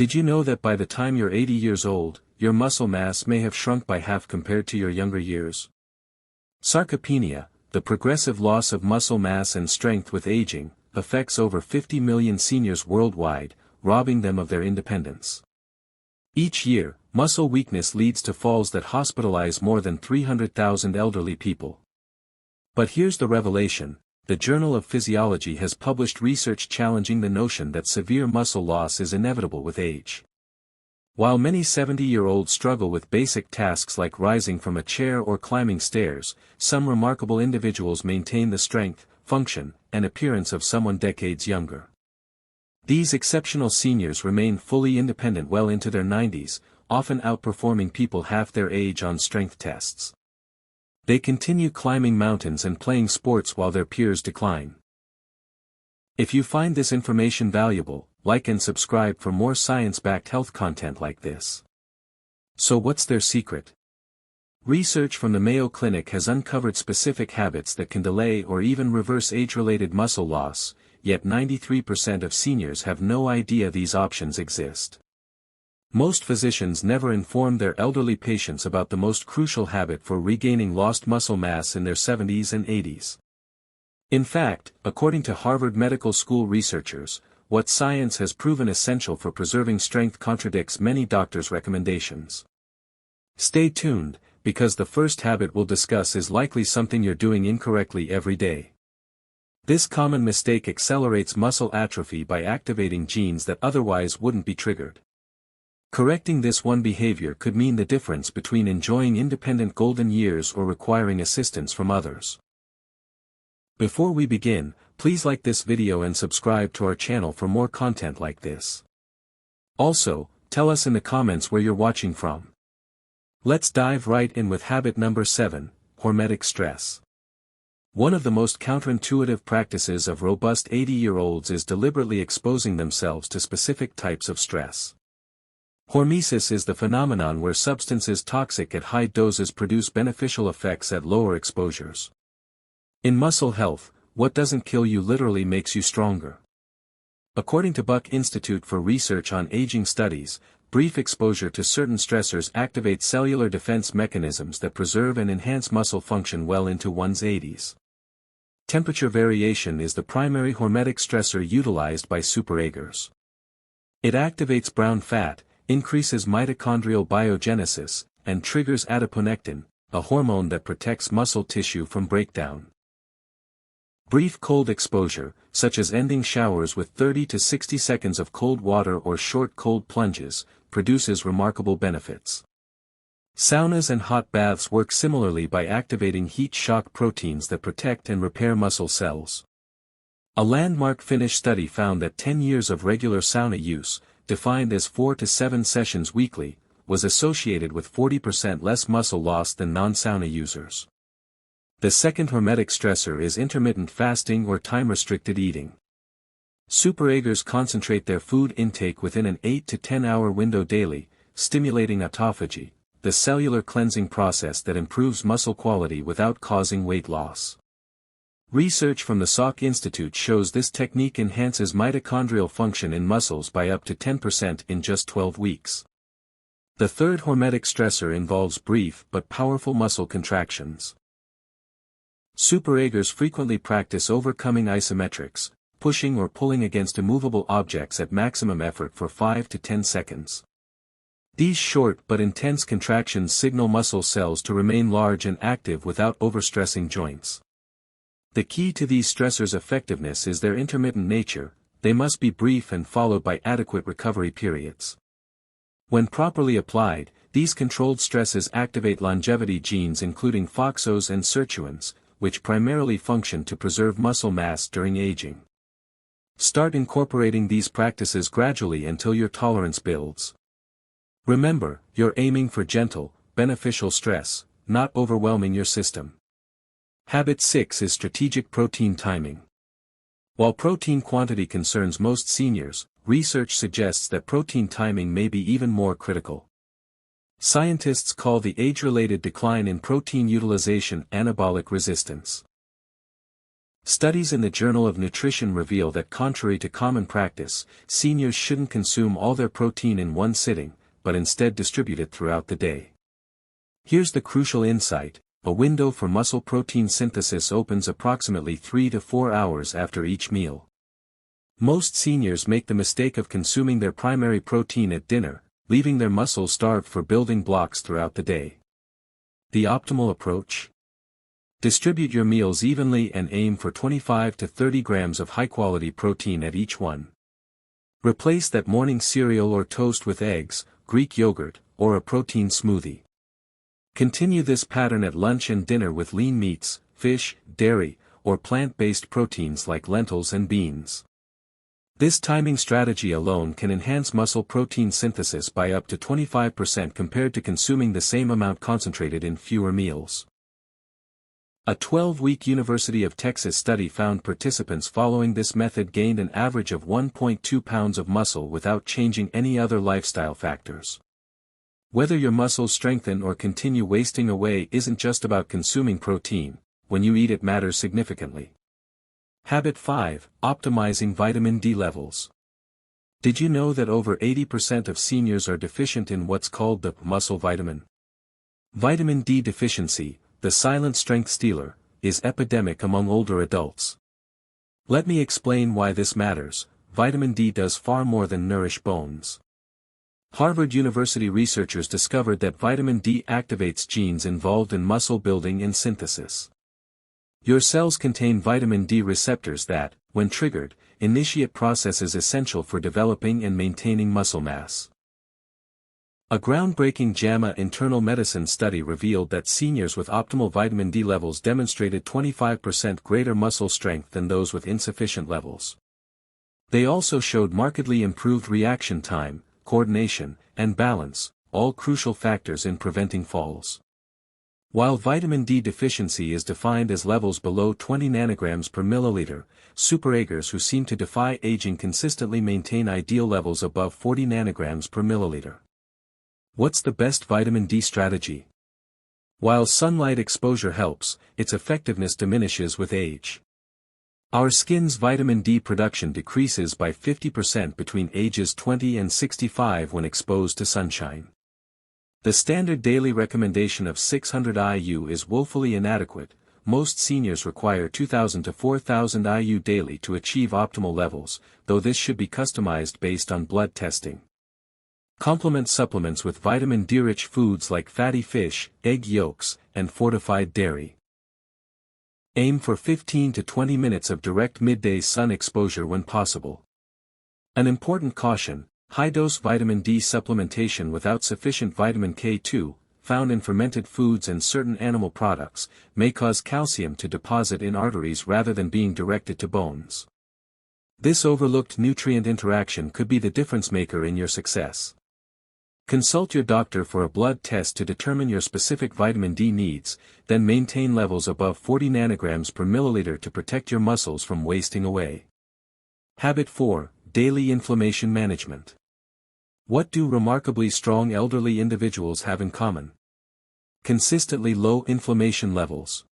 Did you know that by the time you're 80 years old, your muscle mass may have shrunk by half compared to your younger years? Sarcopenia, the progressive loss of muscle mass and strength with aging, affects over 50 million seniors worldwide, robbing them of their independence. Each year, muscle weakness leads to falls that hospitalize more than 300,000 elderly people. But here's the revelation: the Journal of Physiology has published research challenging the notion that severe muscle loss is inevitable with age. While many 70-year-olds struggle with basic tasks like rising from a chair or climbing stairs, some remarkable individuals maintain the strength, function, and appearance of someone decades younger. These exceptional seniors remain fully independent well into their 90s, often outperforming people half their age on strength tests. They continue climbing mountains and playing sports while their peers decline. If you find this information valuable, like and subscribe for more science-backed health content like this. So what's their secret? Research from the Mayo Clinic has uncovered specific habits that can delay or even reverse age-related muscle loss, yet 93% of seniors have no idea these options exist. Most physicians never inform their elderly patients about the most crucial habit for regaining lost muscle mass in their 70s and 80s. In fact, according to Harvard Medical School researchers, what science has proven essential for preserving strength contradicts many doctors' recommendations. Stay tuned, because the first habit we'll discuss is likely something you're doing incorrectly every day. This common mistake accelerates muscle atrophy by activating genes that otherwise wouldn't be triggered. Correcting this one behavior could mean the difference between enjoying independent golden years or requiring assistance from others. Before we begin, please like this video and subscribe to our channel for more content like this. Also, tell us in the comments where you're watching from. Let's dive right in with habit number 7, hormetic stress. One of the most counterintuitive practices of robust 80-year-olds is deliberately exposing themselves to specific types of stress. Hormesis is the phenomenon where substances toxic at high doses produce beneficial effects at lower exposures. In muscle health, what doesn't kill you literally makes you stronger. According to Buck Institute for Research on Aging studies, brief exposure to certain stressors activates cellular defense mechanisms that preserve and enhance muscle function well into one's 80s. Temperature variation is the primary hormetic stressor utilized by super-agers. It activates brown fat, increases mitochondrial biogenesis, and triggers adiponectin, a hormone that protects muscle tissue from breakdown. Brief cold exposure, such as ending showers with 30 to 60 seconds of cold water or short cold plunges, produces remarkable benefits. Saunas and hot baths work similarly by activating heat shock proteins that protect and repair muscle cells. A landmark Finnish study found that 10 years of regular sauna use, defined as 4 to 7 sessions weekly, was associated with 40% less muscle loss than non-sauna users. The second hormetic stressor is intermittent fasting or time-restricted eating. Super-agers concentrate their food intake within an 8 to 10 hour window daily, stimulating autophagy, the cellular cleansing process that improves muscle quality without causing weight loss. Research from the Salk Institute shows this technique enhances mitochondrial function in muscles by up to 10% in just 12 weeks. The third hormetic stressor involves brief but powerful muscle contractions. Super-agers frequently practice overcoming isometrics, pushing or pulling against immovable objects at maximum effort for 5 to 10 seconds. These short but intense contractions signal muscle cells to remain large and active without overstressing joints. The key to these stressors' effectiveness is their intermittent nature. They must be brief and followed by adequate recovery periods. When properly applied, these controlled stresses activate longevity genes including FOXOs and sirtuins, which primarily function to preserve muscle mass during aging. Start incorporating these practices gradually until your tolerance builds. Remember, you're aiming for gentle, beneficial stress, not overwhelming your system. Habit 6 is strategic protein timing. While protein quantity concerns most seniors, research suggests that protein timing may be even more critical. Scientists call the age-related decline in protein utilization anabolic resistance. Studies in the Journal of Nutrition reveal that contrary to common practice, seniors shouldn't consume all their protein in one sitting, but instead distribute it throughout the day. Here's the crucial insight: a window for muscle protein synthesis opens approximately 3 to 4 hours after each meal. Most seniors make the mistake of consuming their primary protein at dinner, leaving their muscles starved for building blocks throughout the day. The optimal approach? Distribute your meals evenly and aim for 25 to 30 grams of high-quality protein at each one. Replace that morning cereal or toast with eggs, Greek yogurt, or a protein smoothie. Continue this pattern at lunch and dinner with lean meats, fish, dairy, or plant-based proteins like lentils and beans. This timing strategy alone can enhance muscle protein synthesis by up to 25% compared to consuming the same amount concentrated in fewer meals. A 12-week University of Texas study found participants following this method gained an average of 1.2 pounds of muscle without changing any other lifestyle factors. Whether your muscles strengthen or continue wasting away isn't just about consuming protein; when you eat it matters significantly. Habit 5: Optimizing vitamin D levels. Did you know that over 80% of seniors are deficient in what's called the muscle vitamin? Vitamin D deficiency, the silent strength stealer, is epidemic among older adults. Let me explain why this matters. Vitamin D does far more than nourish bones. Harvard University researchers discovered that vitamin D activates genes involved in muscle building and synthesis. Your cells contain vitamin D receptors that, when triggered, initiate processes essential for developing and maintaining muscle mass. A groundbreaking JAMA internal medicine study revealed that seniors with optimal vitamin D levels demonstrated 25% greater muscle strength than those with insufficient levels. They also showed markedly improved reaction time, coordination, and balance, all crucial factors in preventing falls. While vitamin D deficiency is defined as levels below 20 nanograms per milliliter, super-agers who seem to defy aging consistently maintain ideal levels above 40 nanograms per milliliter. What's the best vitamin D strategy? While sunlight exposure helps, its effectiveness diminishes with age. Our skin's vitamin D production decreases by 50% between ages 20 and 65 when exposed to sunshine. The standard daily recommendation of 600 IU is woefully inadequate. Most seniors require 2,000 to 4,000 IU daily to achieve optimal levels, though this should be customized based on blood testing. Complement supplements with vitamin D-rich foods like fatty fish, egg yolks, and fortified dairy. Aim for 15 to 20 minutes of direct midday sun exposure when possible. An important caution: high-dose vitamin D supplementation without sufficient vitamin K2, found in fermented foods and certain animal products, may cause calcium to deposit in arteries rather than being directed to bones. This overlooked nutrient interaction could be the difference maker in your success. Consult your doctor for a blood test to determine your specific vitamin D needs, then maintain levels above 40 nanograms per milliliter to protect your muscles from wasting away. Habit 4: Daily inflammation management. What do remarkably strong elderly individuals have in common? Consistently low inflammation levels.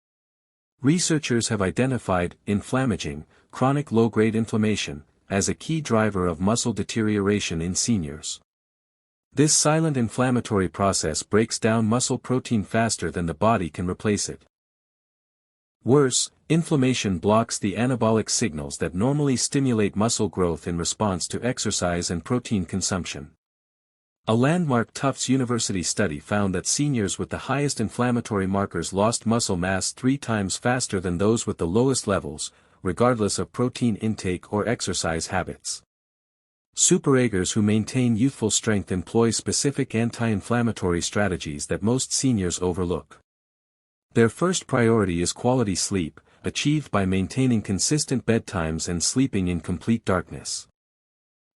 Researchers have identified inflammaging, chronic low-grade inflammation, as a key driver of muscle deterioration in seniors. This silent inflammatory process breaks down muscle protein faster than the body can replace it. Worse, inflammation blocks the anabolic signals that normally stimulate muscle growth in response to exercise and protein consumption. A landmark Tufts University study found that seniors with the highest inflammatory markers lost muscle mass 3 times faster than those with the lowest levels, regardless of protein intake or exercise habits. Super-agers who maintain youthful strength employ specific anti-inflammatory strategies that most seniors overlook. Their first priority is quality sleep, achieved by maintaining consistent bedtimes and sleeping in complete darkness.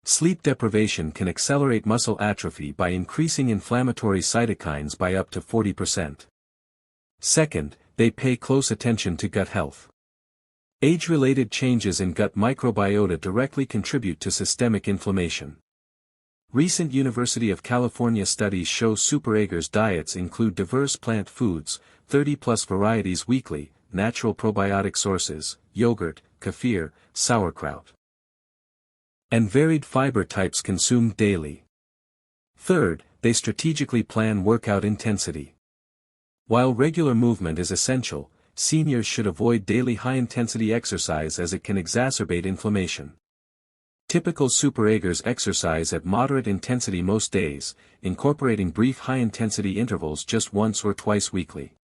Sleep deprivation can accelerate muscle atrophy by increasing inflammatory cytokines by up to 40%. Second, they pay close attention to gut health. Age-related changes in gut microbiota directly contribute to systemic inflammation. Recent University of California studies show super-agers' diets include diverse plant foods, 30-plus varieties weekly, natural probiotic sources, yogurt, kefir, sauerkraut, and varied fiber types consumed daily. Third, they strategically plan workout intensity. While regular movement is essential, seniors should avoid daily high-intensity exercise as it can exacerbate inflammation. Typical super-agers exercise at moderate intensity most days, incorporating brief high-intensity intervals just once or twice weekly.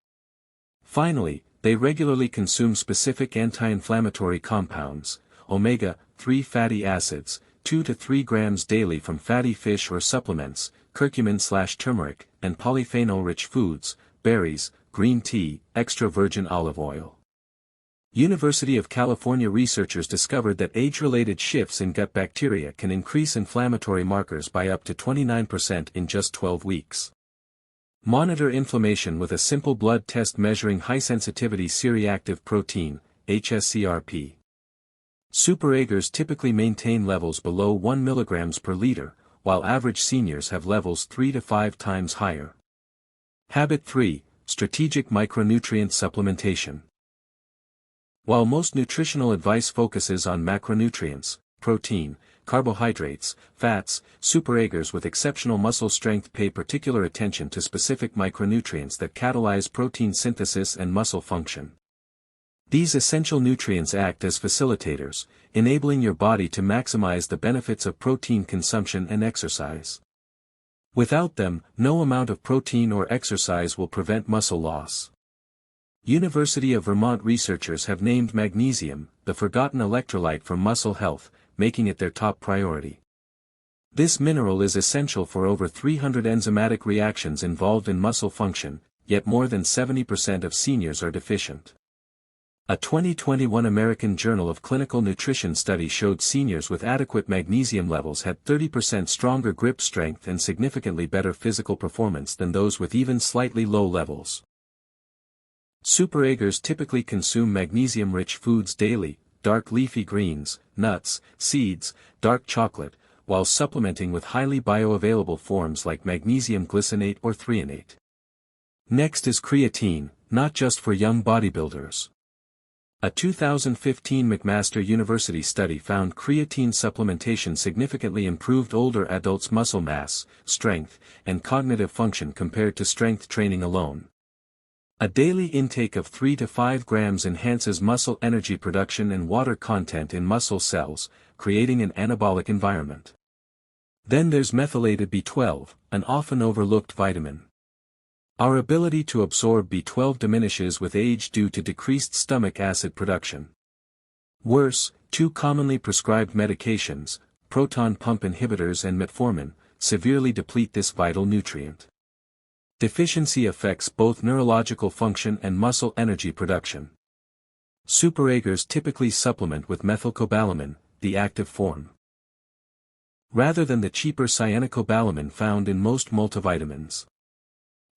Finally, they regularly consume specific anti-inflammatory compounds, omega-3 fatty acids, 2 to 3 grams daily from fatty fish or supplements, curcumin/turmeric, and polyphenol-rich foods, berries, green tea, extra virgin olive oil. University of California researchers discovered that age-related shifts in gut bacteria can increase inflammatory markers by up to 29% in just 12 weeks. Monitor inflammation with a simple blood test measuring high-sensitivity C-reactive protein, hsCRP. Super-agers typically maintain levels below 1 mg per liter, while average seniors have levels 3 to 5 times higher. Habit 3. Strategic micronutrient supplementation. While most nutritional advice focuses on macronutrients, protein, carbohydrates, fats, super-agers with exceptional muscle strength pay particular attention to specific micronutrients that catalyze protein synthesis and muscle function. These essential nutrients act as facilitators, enabling your body to maximize the benefits of protein consumption and exercise. Without them, no amount of protein or exercise will prevent muscle loss. University of Vermont researchers have named magnesium, the forgotten electrolyte for muscle health, making it their top priority. This mineral is essential for over 300 enzymatic reactions involved in muscle function, yet more than 70% of seniors are deficient. A 2021 American Journal of Clinical Nutrition study showed seniors with adequate magnesium levels had 30% stronger grip strength and significantly better physical performance than those with even slightly low levels. Super-agers typically consume magnesium-rich foods daily, dark leafy greens, nuts, seeds, dark chocolate, while supplementing with highly bioavailable forms like magnesium glycinate or threonate. Next is creatine, not just for young bodybuilders. A 2015 McMaster University study found creatine supplementation significantly improved older adults' muscle mass, strength, and cognitive function compared to strength training alone. A daily intake of 3 to 5 grams enhances muscle energy production and water content in muscle cells, creating an anabolic environment. Then there's methylated B12, an often overlooked vitamin. Our ability to absorb B12 diminishes with age due to decreased stomach acid production. Worse, two commonly prescribed medications, proton pump inhibitors and metformin, severely deplete this vital nutrient. Deficiency affects both neurological function and muscle energy production. Super-agers typically supplement with methylcobalamin, the active form, rather than the cheaper cyanocobalamin found in most multivitamins.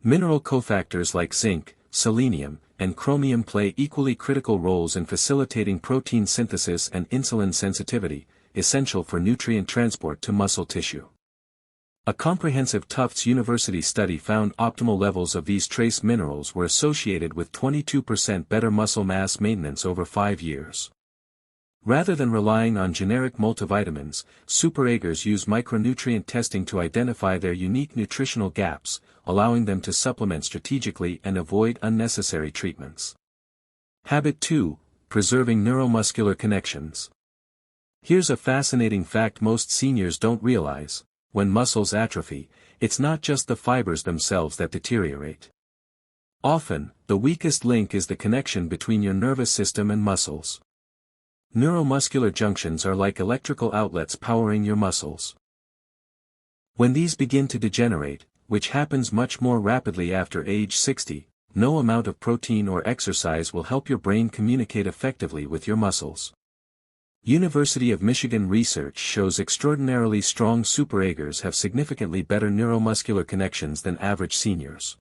Mineral cofactors like zinc, selenium, and chromium play equally critical roles in facilitating protein synthesis and insulin sensitivity, essential for nutrient transport to muscle tissue. A comprehensive Tufts University study found optimal levels of these trace minerals were associated with 22% better muscle mass maintenance over 5 years. Rather than relying on generic multivitamins, super-agers use micronutrient testing to identify their unique nutritional gaps, allowing them to supplement strategically and avoid unnecessary treatments. Habit 2. Preserving neuromuscular connections. Here's a fascinating fact most seniors don't realize. When muscles atrophy, it's not just the fibers themselves that deteriorate. Often, the weakest link is the connection between your nervous system and muscles. Neuromuscular junctions are like electrical outlets powering your muscles. When these begin to degenerate, which happens much more rapidly after age 60, no amount of protein or exercise will help your brain communicate effectively with your muscles. University of Michigan research shows extraordinarily strong super-agers have significantly better neuromuscular connections than average seniors.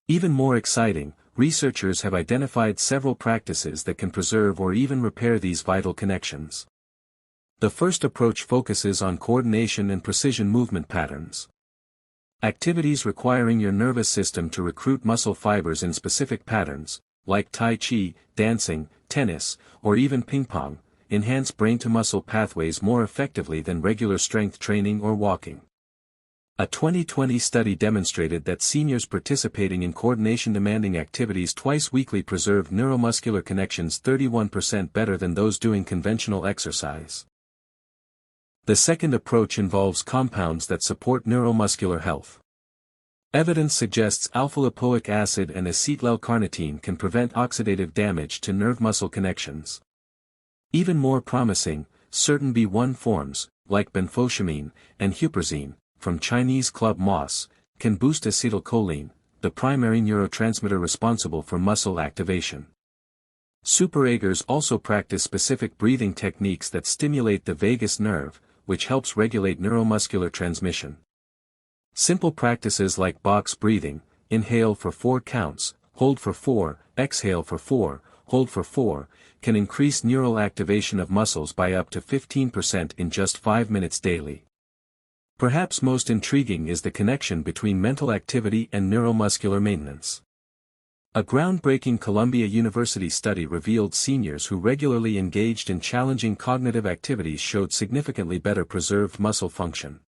Even more exciting, researchers have identified several practices that can preserve or even repair these vital connections. The first approach focuses on coordination and precision movement patterns. Activities requiring your nervous system to recruit muscle fibers in specific patterns, like Tai Chi, dancing, tennis, or even ping pong, enhance brain-to-muscle pathways more effectively than regular strength training or walking. A 2020 study demonstrated that seniors participating in coordination-demanding activities twice weekly preserved neuromuscular connections 31% better than those doing conventional exercise. The second approach involves compounds that support neuromuscular health. Evidence suggests alpha-lipoic acid and acetyl-L-carnitine can prevent oxidative damage to nerve muscle connections. Even more promising, certain B1 forms, like benfotiamine and huperzine, from Chinese club moss, can boost acetylcholine, the primary neurotransmitter responsible for muscle activation. Super-agers also practice specific breathing techniques that stimulate the vagus nerve, which helps regulate neuromuscular transmission. Simple practices like box breathing, inhale for 4 counts, hold for 4, exhale for 4, hold for 4, can increase neural activation of muscles by up to 15% in just 5 minutes daily. Perhaps most intriguing is the connection between mental activity and neuromuscular maintenance. A groundbreaking Columbia University study revealed seniors who regularly engaged in challenging cognitive activities showed significantly better preserved muscle function.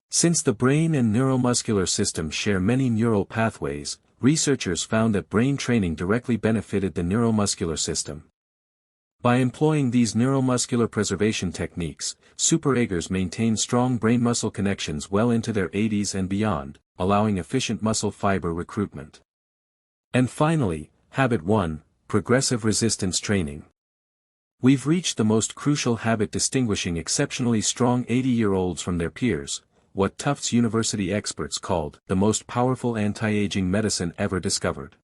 Since the brain and neuromuscular systems share many neural pathways, researchers found that brain training directly benefited the neuromuscular system. By employing these neuromuscular preservation techniques, super-agers maintain strong brain-muscle connections well into their 80s and beyond, allowing efficient muscle fiber recruitment. And finally, Habit 1, Progressive Resistance Training. We've reached the most crucial habit distinguishing exceptionally strong 80-year-olds from their peers, what Tufts University experts called the most powerful anti-aging medicine ever discovered.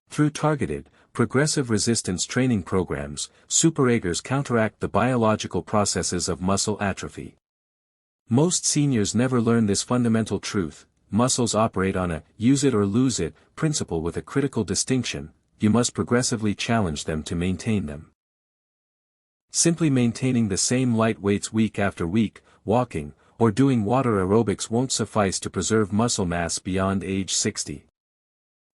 Through targeted, progressive resistance training programs, super-agers counteract the biological processes of muscle atrophy. Most seniors never learn this fundamental truth: muscles operate on a use it or lose it principle with a critical distinction: you must progressively challenge them to maintain them. Simply maintaining the same light weights week after week, walking, or doing water aerobics won't suffice to preserve muscle mass beyond age 60.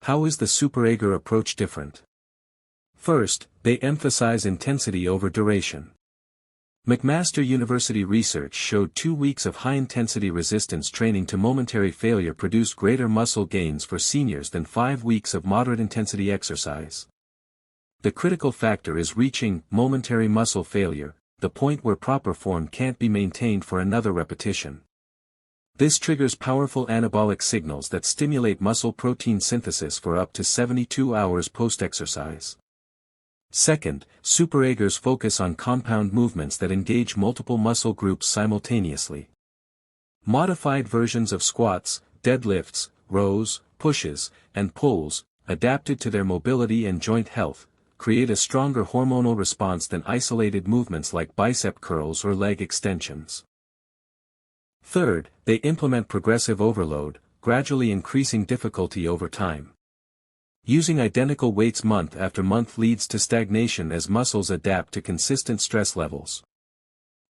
How is the super-ager approach different? First, they emphasize intensity over duration. McMaster University research showed 2 weeks of high-intensity resistance training to momentary failure produced greater muscle gains for seniors than 5 weeks of moderate-intensity exercise. The critical factor is reaching momentary muscle failure, the point where proper form can't be maintained for another repetition. This triggers powerful anabolic signals that stimulate muscle protein synthesis for up to 72 hours post-exercise. Second, super-agers focus on compound movements that engage multiple muscle groups simultaneously. Modified versions of squats, deadlifts, rows, pushes, and pulls, adapted to their mobility and joint health, create a stronger hormonal response than isolated movements like bicep curls or leg extensions. Third, they implement progressive overload, gradually increasing difficulty over time. Using identical weights month after month leads to stagnation as muscles adapt to consistent stress levels.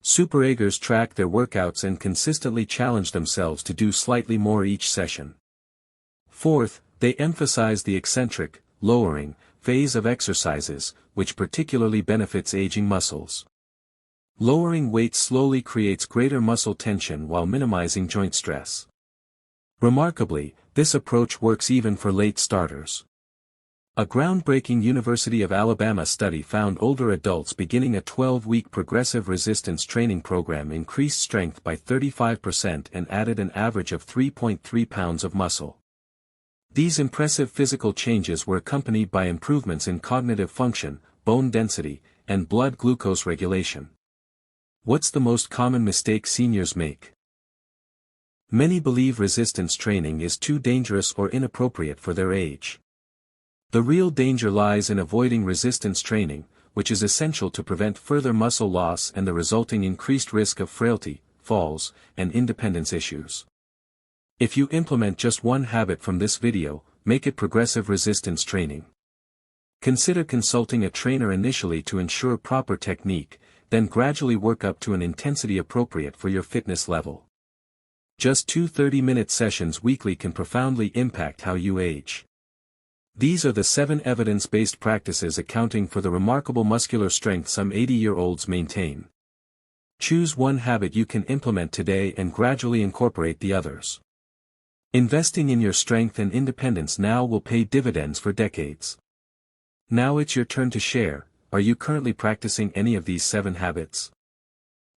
Super-agers track their workouts and consistently challenge themselves to do slightly more each session. Fourth, they emphasize the eccentric, lowering, phase of exercises, which particularly benefits aging muscles. Lowering weight slowly creates greater muscle tension while minimizing joint stress. Remarkably, this approach works even for late starters. A groundbreaking University of Alabama study found older adults beginning a 12-week progressive resistance training program increased strength by 35% and added an average of 3.3 pounds of muscle. These impressive physical changes were accompanied by improvements in cognitive function, bone density, and blood glucose regulation. What's the most common mistake seniors make? Many believe resistance training is too dangerous or inappropriate for their age. The real danger lies in avoiding resistance training, which is essential to prevent further muscle loss and the resulting increased risk of frailty, falls, and independence issues. If you implement just one habit from this video, make it progressive resistance training. Consider consulting a trainer initially to ensure proper technique, then gradually work up to an intensity appropriate for your fitness level. Just 2 30-minute sessions weekly can profoundly impact how you age. These are the 7 evidence-based practices accounting for the remarkable muscular strength some 80-year-olds maintain. Choose one habit you can implement today and gradually incorporate the others. Investing in your strength and independence now will pay dividends for decades. Now it's your turn to share. Are you currently practicing any of these 7 habits?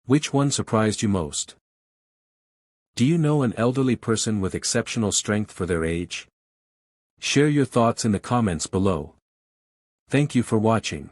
Which one surprised you most? Do you know an elderly person with exceptional strength for their age? Share your thoughts in the comments below. Thank you for watching.